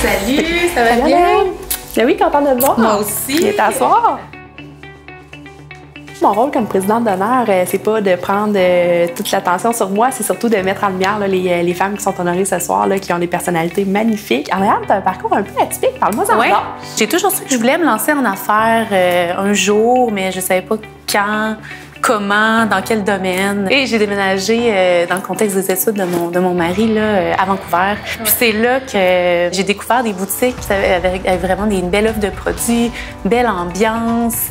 Salut, ça va bien? Ben oui, content de te voir. Moi aussi. Viens t'asseoir. Mon rôle comme présidente d'honneur, c'est pas de prendre toute l'attention sur moi, c'est surtout de mettre en lumière là, les femmes qui sont honorées ce soir, là, qui ont des personnalités magnifiques. Andréane, tu as un parcours un peu atypique. Parle-moi en Ouais. J'ai toujours su que je voulais me lancer en affaires un jour, mais je savais pas quand, comment, dans quel domaine. Et j'ai déménagé dans le contexte des études de mon mari là, à Vancouver. Puis c'est là que j'ai découvert des boutiques avec vraiment une belle offre de produits, belle ambiance.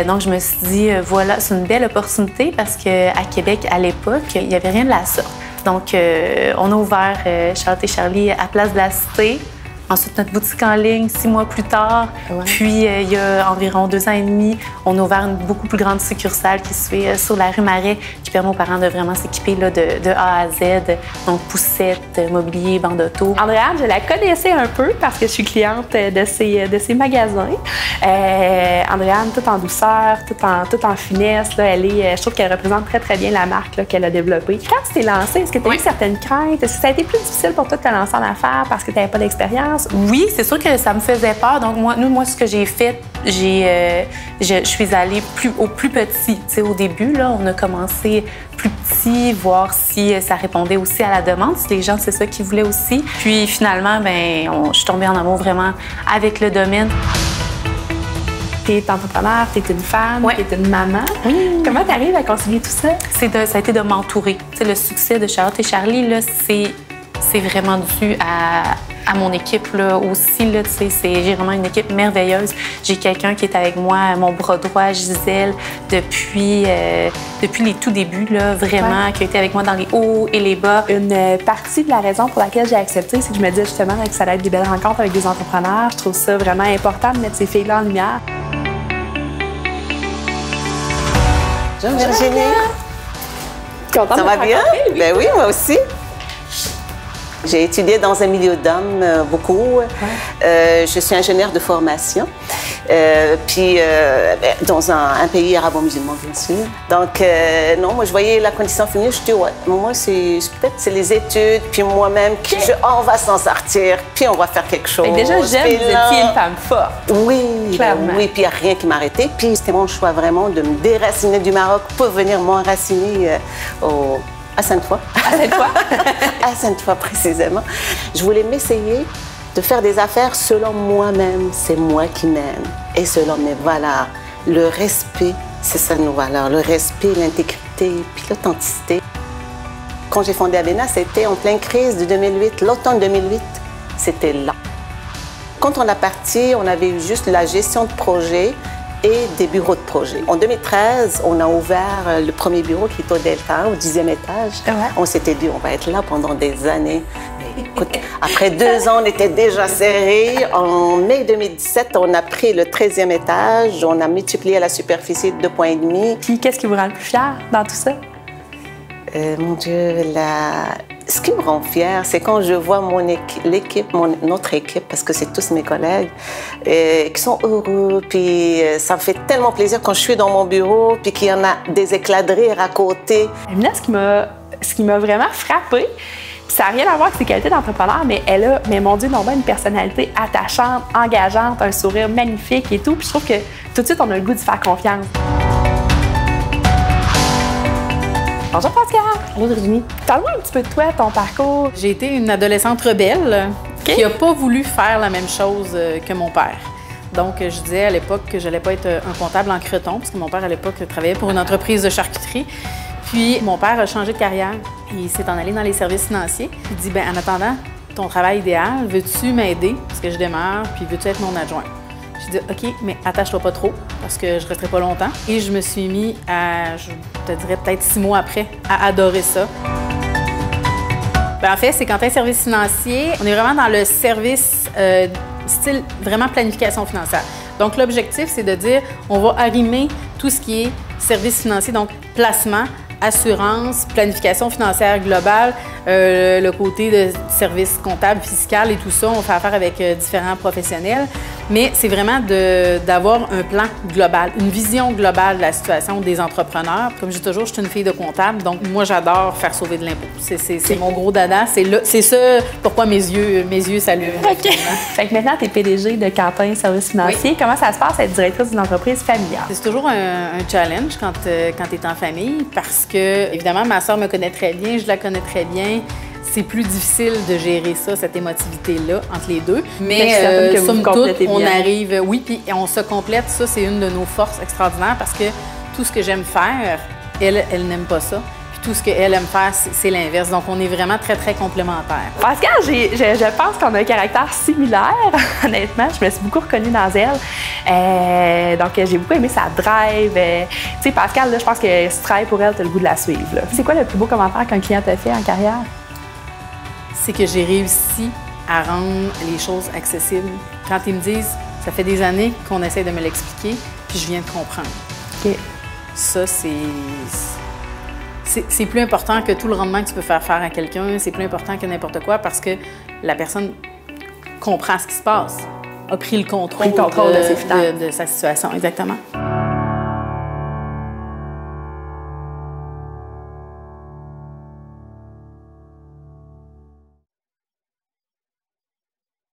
Donc je me suis dit, voilà, c'est une belle opportunité parce qu'à Québec, à l'époque, il n'y avait rien de la sorte. Donc on a ouvert Charlotte et Charlie à Place de la Cité. Ensuite, notre boutique en ligne, 6 mois plus tard. Ouais. Puis, il y a environ 2 ans et demi, on a ouvert une beaucoup plus grande succursale qui se fait sur la rue Marais, qui permet aux parents de vraiment s'équiper de A à Z. Donc, poussette, mobilier, bande auto. Andréane, je la connaissais un peu parce que je suis cliente de ces magasins. Andréane, tout en douceur, tout en finesse. Là, je trouve qu'elle représente très, très bien la marque qu'elle a développée. Quand tu t'es lancée, est-ce que tu as eu certaines craintes? Est-ce que ça a été plus difficile pour toi de te lancer en affaires parce que tu n'avais pas d'expérience? Oui, c'est sûr que ça me faisait peur. Donc, moi ce que j'ai fait, je suis allée au plus petit. T'sais, au début, là, on a commencé plus petit, voir si ça répondait aussi à la demande, si les gens, c'est ça qu'ils voulaient aussi. Puis finalement, je suis tombée en amour vraiment avec le domaine. Tu es entrepreneur, tu es une femme, ouais. tu es une maman. Oui. Comment tu arrives à concilier tout ça? Ça a été de m'entourer. Le succès de Charlotte et Charlie, là, c'est vraiment dû à mon équipe là, aussi. Là, j'ai vraiment une équipe merveilleuse. J'ai quelqu'un qui est avec moi, mon bras droit, Gisèle, depuis les tout débuts, là, vraiment, qui a été avec moi dans les hauts et les bas. Une partie de la raison pour laquelle j'ai accepté, c'est que je me disais justement que ça allait être des belles rencontres avec des entrepreneurs. Je trouve ça vraiment important de mettre ces filles-là en lumière. Bonjour Virginie. Contente ça va bien? Oui. Ben oui, moi aussi. J'ai étudié dans un milieu d'hommes beaucoup. Ouais. Je suis ingénieure de formation, puis dans un pays arabo-musulman, bien sûr. Donc, non, moi, je voyais la condition féminine, je dis, ouais, moi, peut-être c'est les études, puis moi-même, on va s'en sortir, puis on va faire quelque chose. Et déjà jeune, vous étiez une femme forte. Oui, clairement. Oui, puis il n'y a rien qui m'arrêtait. Puis c'était mon choix vraiment de me déraciner du Maroc pour venir m'enraciner à Sainte-Foy. À Sainte-Foy? À Sainte-Foy, précisément. Je voulais m'essayer de faire des affaires selon moi-même. C'est moi qui mène. Et selon mes valeurs. Le respect, c'est ça nos valeurs. Le respect, l'intégrité, puis l'authenticité. Quand j'ai fondé Abena, c'était en pleine crise de 2008. L'automne 2008, c'était là. Quand on a parti, on avait eu juste la gestion de projet et des bureaux de projet. En 2013, on a ouvert le premier bureau qui est au Delta, au 10e étage. Ouais. On s'était dit, on va être là pendant des années. Mais écoute, après 2 ans, on était déjà serrés. En mai 2017, on a pris le 13e étage. On a multiplié la superficie de 2,5 points. Puis, qu'est-ce qui vous rend le plus fière dans tout ça? Mon Dieu, ce qui me rend fière, c'est quand je vois notre équipe, parce que c'est tous mes collègues, qui sont heureux. Puis ça me fait tellement plaisir quand je suis dans mon bureau, puis qu'il y en a des éclats de rire à côté. Là, ce qui m'a vraiment frappée, ça n'a rien à voir avec ses qualités d'entrepreneur, mais elle a, mon Dieu, une personnalité attachante, engageante, un sourire magnifique et tout. Puis je trouve que tout de suite, on a le goût de faire confiance. Bonjour Pascal! Allô Virginie! Parle-moi un petit peu de toi, ton parcours. J'ai été une adolescente rebelle qui n'a pas voulu faire la même chose que mon père. Donc, je disais à l'époque que je n'allais pas être un comptable en creton, parce que mon père, à l'époque, travaillait pour une entreprise de charcuterie. Puis, mon père a changé de carrière. Il s'est en allé dans les services financiers. Il dit, en attendant ton travail idéal, veux-tu m'aider? Parce que je démarre, puis veux-tu être mon adjoint? J'ai dit, OK, mais attache-toi pas trop, parce que je ne resterai pas longtemps. Et je me suis mis je te dirais peut-être 6 mois après, à adorer ça. En fait, c'est quand tu es service financier, on est vraiment dans le service style vraiment planification financière. Donc, l'objectif, c'est de dire, on va arrimer tout ce qui est service financier, donc placement, assurance, planification financière globale, le côté de service comptable, fiscal et tout ça. On fait affaire avec différents professionnels. Mais c'est vraiment d'avoir un plan global, une vision globale de la situation des entrepreneurs. Comme je dis toujours, je suis une fille de comptable, donc moi, j'adore faire sauver de l'impôt. C'est mon gros dada. C'est ça pourquoi mes yeux s'allument. OK. Fait que maintenant, tu es PDG de Quentin Services Financiers. Oui. Comment ça se passe être directrice d'une entreprise familiale? C'est toujours un challenge quand tu es en famille parce que, évidemment, ma soeur me connaît très bien, je la connais très bien. C'est plus difficile de gérer ça, cette émotivité-là, entre les deux. Mais somme toute, on arrive... Oui, puis on se complète. Ça, c'est une de nos forces extraordinaires parce que tout ce que j'aime faire, elle n'aime pas ça. Puis tout ce qu'elle aime faire, c'est l'inverse. Donc, on est vraiment très, très complémentaires. Pascal, je pense qu'on a un caractère similaire. Honnêtement, je me suis beaucoup reconnue dans elle. Donc, j'ai beaucoup aimé sa drive. Tu sais, Pascal, là, je pense que si tu travailles pour elle, tu as le goût de la suivre. C'est quoi le plus beau commentaire qu'un client t'a fait en carrière? C'est que j'ai réussi à rendre les choses accessibles. Quand ils me disent, ça fait des années qu'on essaie de me l'expliquer, puis je viens de comprendre. OK. Ça, c'est plus important que tout le rendement que tu peux faire à quelqu'un. C'est plus important que n'importe quoi parce que la personne comprend ce qui se passe, a pris le contrôle, de ses finances. De sa situation. Exactement.